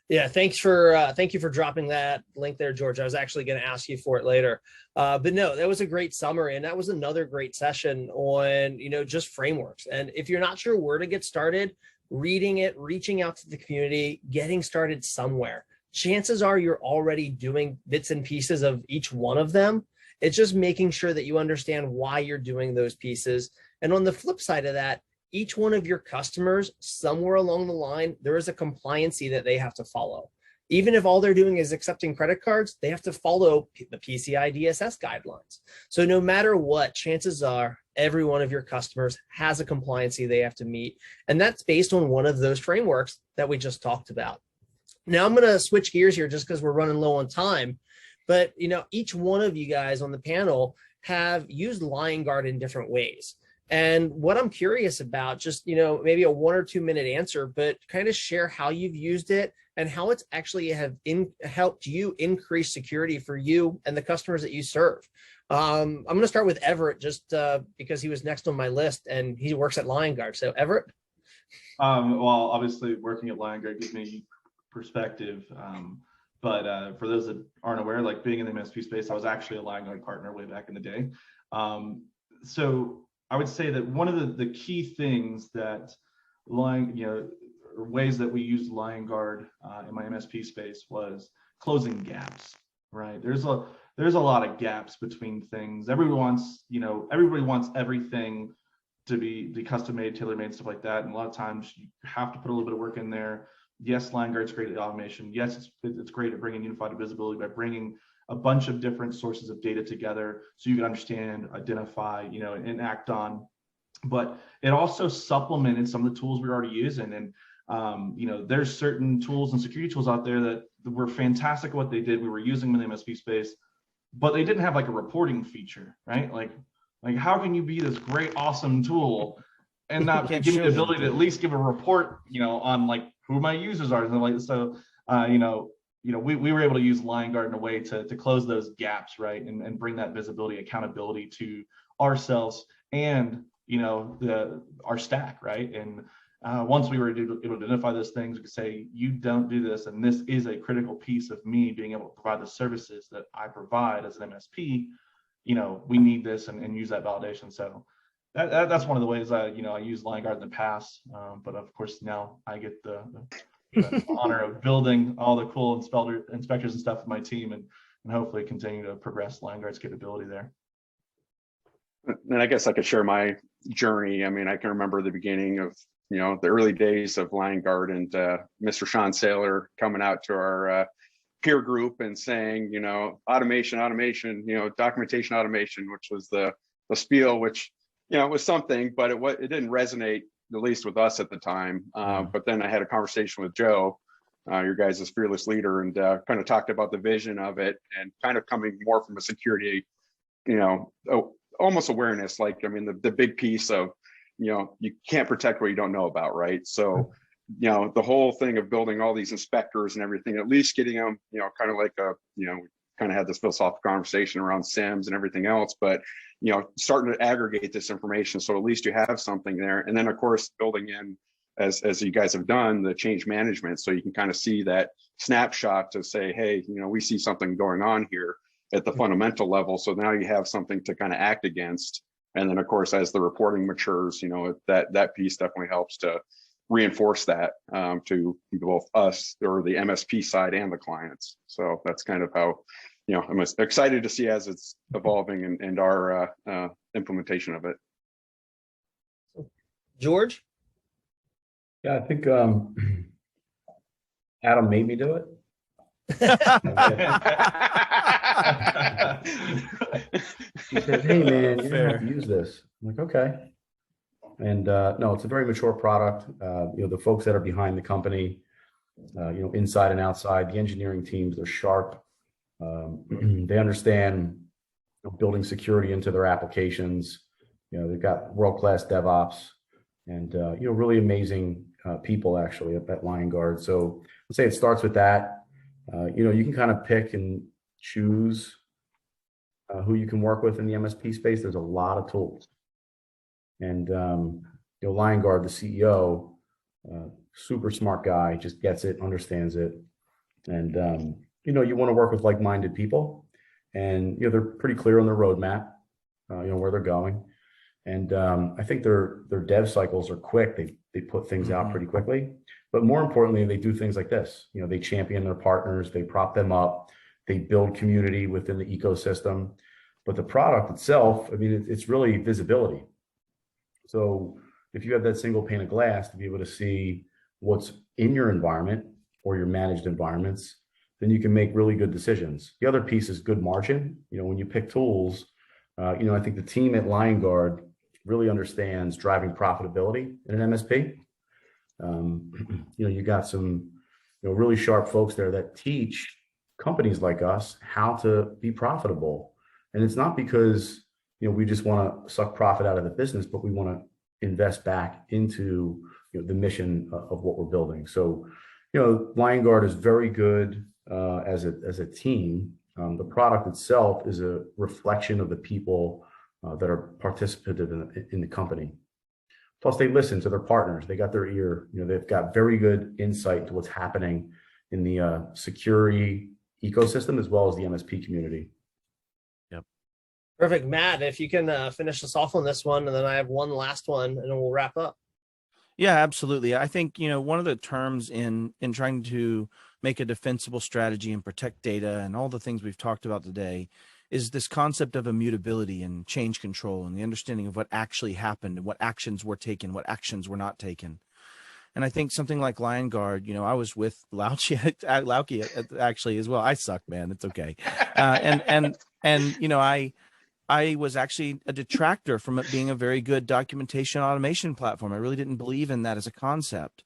Yeah, thank you for dropping that link there, George. I was actually going to ask you for it later, but no, that was a great summary, and that was another great session on just frameworks. And if you're not sure where to get started, reading it, reaching out to the community, getting started somewhere. Chances are you're already doing bits and pieces of each one of them. It's just making sure that you understand why you're doing those pieces. And on the flip side of that, each one of your customers, somewhere along the line, there is a compliancy that they have to follow. Even if all they're doing is accepting credit cards, they have to follow the PCI DSS guidelines. So no matter what, chances are every one of your customers has a compliancy they have to meet. And that's based on one of those frameworks that we just talked about. Now I'm going to switch gears here just because we're running low on time. But each one of you guys on the panel have used Liongard in different ways. And what I'm curious about, just maybe a 1 or 2 minute answer, but kind of share how you've used it and how it's actually helped you increase security for you and the customers that you serve. I'm going to start with Everett, just because he was next on my list and he works at Liongard. So Everett. Well, obviously working at Liongard gives me perspective. But for those that aren't aware, like being in the MSP space, I was actually a Liongard partner way back in the day. So I would say that one of the key things that ways that we used Liongard in my MSP space was closing gaps, right? There's a lot of gaps between things. Everybody wants everything to be custom made, tailor made, stuff like that. And a lot of times you have to put a little bit of work in there. Yes, Liongard's great at automation. Yes, it's great at bringing unified visibility by bringing a bunch of different sources of data together so you can understand, identify, and act on. But it also supplemented some of the tools we're already using. And, there's certain tools and security tools out there that were fantastic at what they did. We were using them in the MSP space, but they didn't have like a reporting feature, right? Like how can you be this great, awesome tool and not give you the ability to at least give a report, on like who my users are? And like, so, we were able to use Liongard in a way to close those gaps, right? And bring that visibility, accountability to ourselves and, our stack, right? And once we were able to identify those things, we could say, you don't do this. And this is a critical piece of me being able to provide the services that I provide as an MSP. We need this and use that validation. So that's one of the ways I used Liongard in the past. But of course, now I get the honor of building all the cool inspectors and stuff with my team and hopefully continue to progress Liongard's capability there. And I guess I could share my journey. I mean, I can remember the beginning of, the early days of Liongard and Mr. Sean Saylor coming out to our peer group and saying, automation, documentation automation, which was the spiel, which, was something, but it didn't resonate, at least with us at the time. But then I had a conversation with Joe your guys' as fearless leader, and kind of talked about the vision of it and kind of coming more from a security, almost awareness. Like, I mean, the big piece of, you can't protect what you don't know about, right? So, the whole thing of building all these inspectors and everything, at least getting them, kind of like kind of had this philosophical conversation around SIMs and everything else, but starting to aggregate this information, so at least you have something there. And then of course building in, as you guys have done, the change management, so you can kind of see that snapshot to say, hey, we see something going on here at the fundamental level, so now you have something to kind of act against. And then of course, as the reporting matures, that piece definitely helps to reinforce that to both us, or the MSP side, and the clients. So that's kind of how, I'm excited to see as it's evolving and our implementation of it. George? Yeah, I think Adam made me do it. He said, hey man, you're gonna have to use this. I'm like, okay. And no, it's a very mature product. The folks that are behind the company, inside and outside, the engineering teams, they're sharp. They understand building security into their applications. They've got world-class DevOps and really amazing people actually at Liongard. So I'd say it starts with that. You can kind of pick and choose who you can work with in the MSP space. There's a lot of tools. And Liongard, the CEO, super smart guy, just gets it, understands it. And you want to work with like-minded people, and they're pretty clear on their roadmap, where they're going. And I think their dev cycles are quick. They put things out pretty quickly. But more importantly, they do things like this. They champion their partners, they prop them up, they build community within the ecosystem. But the product itself, I mean, it's really visibility. So if you have that single pane of glass to be able to see what's in your environment or your managed environments, then you can make really good decisions. The other piece is good margin. When you pick tools, I think the team at Liongard really understands driving profitability in an MSP. You got some really sharp folks there that teach companies like us how to be profitable. And it's not because we just want to suck profit out of the business, but we want to invest back into the mission of what we're building. So Liongard is very good as a team. The product itself is a reflection of the people that are participative in the company. Plus, they listen to their partners. They got their ear. They've got very good insight to what's happening in the security ecosystem as well as the MSP community. Yep. Perfect. Matt, if you can finish us off on this one, and then I have one last one, and then we'll wrap up. Yeah, absolutely. I think, one of the terms in trying to make a defensible strategy and protect data and all the things we've talked about today is this concept of immutability and change control, and the understanding of what actually happened and what actions were taken, what actions were not taken. And I think something like Liongard, I was with Lauchie actually as well. I suck, man. It's okay. I was actually a detractor from it being a very good documentation automation platform. I really didn't believe in that as a concept.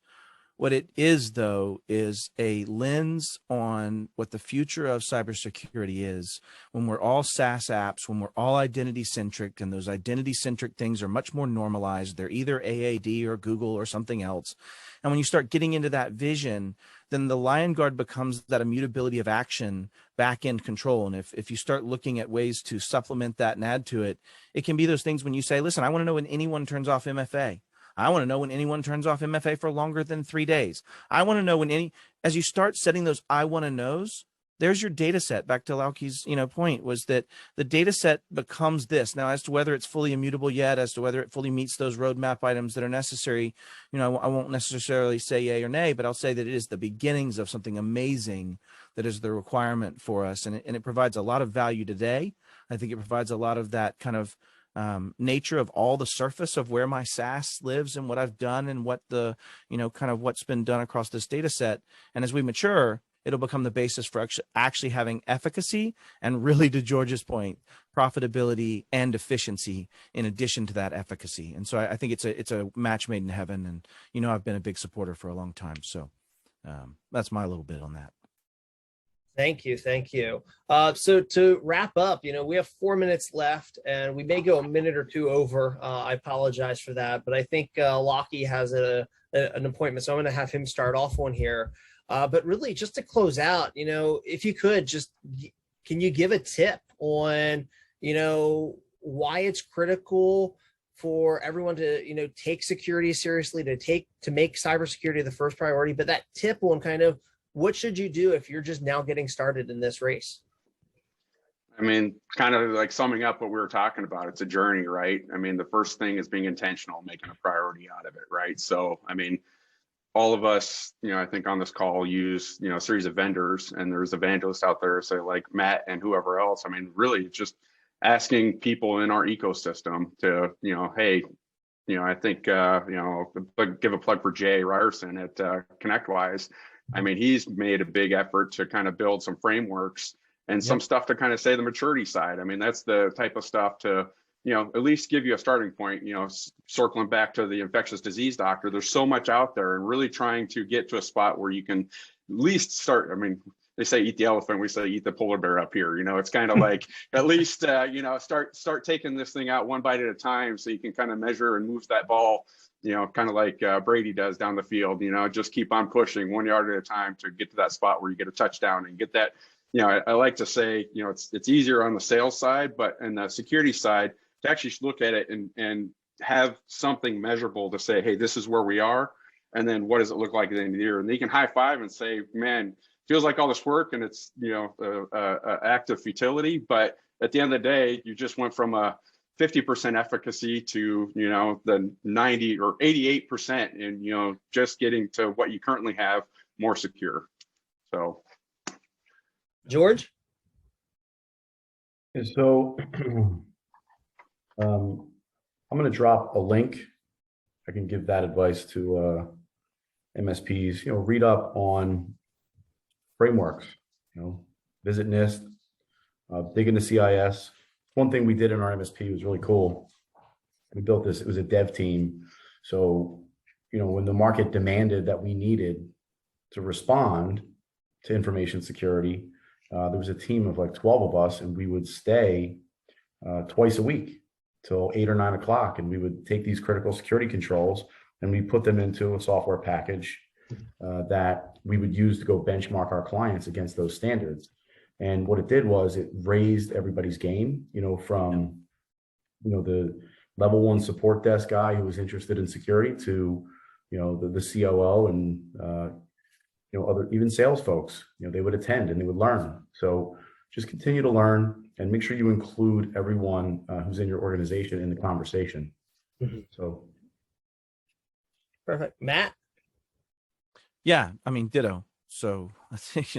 What it is, though, is a lens on what the future of cybersecurity is when we're all SaaS apps, when we're all identity-centric, and those identity-centric things are much more normalized. They're either AAD or Google or something else. And when you start getting into that vision, then the Liongard becomes that immutability of action, back-end control. And if you start looking at ways to supplement that and add to it, it can be those things when you say, listen, I want to know when anyone turns off MFA. I want to know when anyone turns off MFA for longer than 3 days. I want to know when as you start setting those I want to knows, there's your data set. Back to Lauchie's, point was that the data set becomes this. Now, as to whether it's fully immutable yet, as to whether it fully meets those roadmap items that are necessary, I won't necessarily say yay or nay, but I'll say that it is the beginnings of something amazing that is the requirement for us. And it provides a lot of value today. I think it provides a lot of that kind of nature of all the surface of where my SaaS lives and what I've done and what the, kind of what's been done across this data set. And as we mature, it'll become the basis for actually having efficacy and, really, to George's point, profitability and efficiency in addition to that efficacy. And so I think it's a match made in heaven. And, I've been a big supporter for a long time. So That's my little bit on that. Thank you. Thank you. So to wrap up, we have 4 minutes left and we may go a minute or two over. I apologize for that, but I think Lauchie has an appointment. So I'm going to have him start off one here. But really just to close out, if you could can you give a tip on, why it's critical for everyone to, take security seriously, to make cybersecurity the first priority, but that tip on kind of what should you do if you're just now getting started in this race? I mean, kind of like summing up what we were talking about, it's a journey, right? I mean, the first thing is being intentional, making a priority out of it, right? So, I mean, all of us, I think on this call use, a series of vendors, and there's evangelists out there, say like Matt and whoever else. I mean, really just asking people in our ecosystem to, hey, I think, give a plug for Jay Ryerson at ConnectWise. I mean, he's made a big effort to kind of build some frameworks and some stuff to kind of say the maturity side. I mean, that's the type of stuff to, at least give you a starting point, circling back to the infectious disease doctor. There's so much out there, and really trying to get to a spot where you can at least start. I mean, they say eat the elephant, we say eat the polar bear up here. It's kind of like at least, start taking this thing out one bite at a time so you can kind of measure and move that ball, kind of like Brady does down the field, just keep on pushing 1 yard at a time to get to that spot where you get a touchdown and get that. I like to say, it's easier on the sales side, but in the security side, to actually look at it and have something measurable to say, hey, this is where we are. And then what does it look like at the end of the year? And they can high five and say, man, feels like all this work and it's, a act of futility. But at the end of the day, you just went from a 50% efficacy to, the 90 or 88% and, just getting to what you currently have more secure. So. George? And so I'm going to drop a link. I can give that advice to MSPs, read up on frameworks, visit NIST, dig into CIS. One thing we did in our MSP was really cool. We built this, it was a dev team. So, when the market demanded that we needed to respond to information security, there was a team of like 12 of us, and we would stay twice a week till 8 or 9 o'clock. And we would take these critical security controls and we put them into a software package that we would use to go benchmark our clients against those standards. And what it did was it raised everybody's game, from, the level 1 support desk guy who was interested in security to, the COO and, other, even sales folks, they would attend and they would learn. So just continue to learn and make sure you include everyone who's in your organization in the conversation. So. Perfect. Matt? Yeah, I mean, ditto. So I think,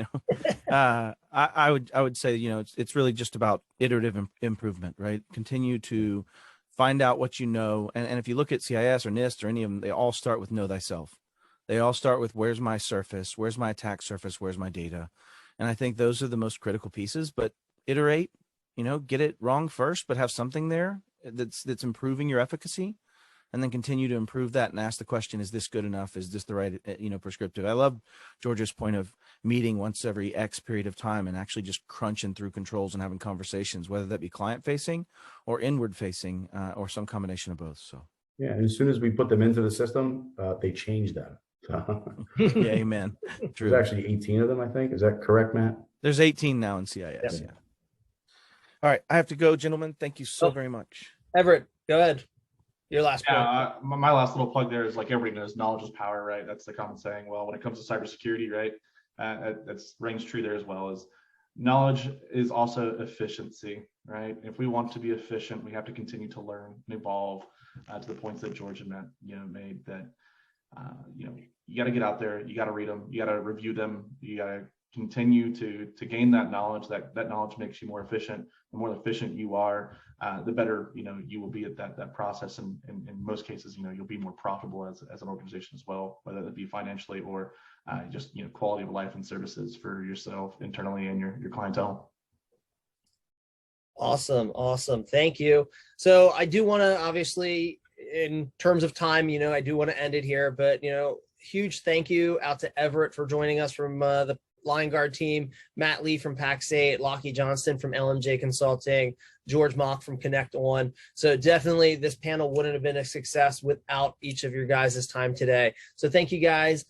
I would say, it's really just about iterative improvement, right? Continue to find out what you know. And if you look at CIS or NIST or any of them, they all start with know thyself. They all start with where's my surface, where's my attack surface, where's my data. And I think those are the most critical pieces, but iterate, get it wrong first, but have something there that's improving your efficacy, and then continue to improve that and ask the question, is this good enough? Is this the right, prescriptive? I love George's point of meeting once every X period of time and actually just crunching through controls and having conversations, whether that be client facing or inward facing or some combination of both. So. Yeah. And as soon as we put them into the system, they change that. Yeah, amen. True. There's actually 18 of them, I think. Is that correct, Matt? There's 18 now in CIS. Yeah. All right. I have to go, gentlemen. Thank you so very much. Everett, go ahead. Your last point. My last little plug there is, like everybody knows, knowledge is power, right? That's the common saying. Well, when it comes to cybersecurity, right, that's rings true there as well. As knowledge is also efficiency, right? If we want to be efficient, we have to continue to learn and evolve to the points that George and Matt, made. That you got to get out there, you got to read them, you got to review them, you got to continue to gain that knowledge. That knowledge makes you more efficient. The more efficient you are, the better you will be at that process, and in most cases you'll be more profitable as an organization as well, whether that be financially or just quality of life and services for yourself internally and your clientele. Awesome. Thank you. So I do want to, obviously, in terms of time, I do want to end it here, but huge thank you out to Everett for joining us from the Liongard team, Matt Lee from Pax8, Lauchie Johnston from LMJ Consulting, George Mach from ConnectOn. So definitely this panel wouldn't have been a success without each of your guys' time today. So thank you guys.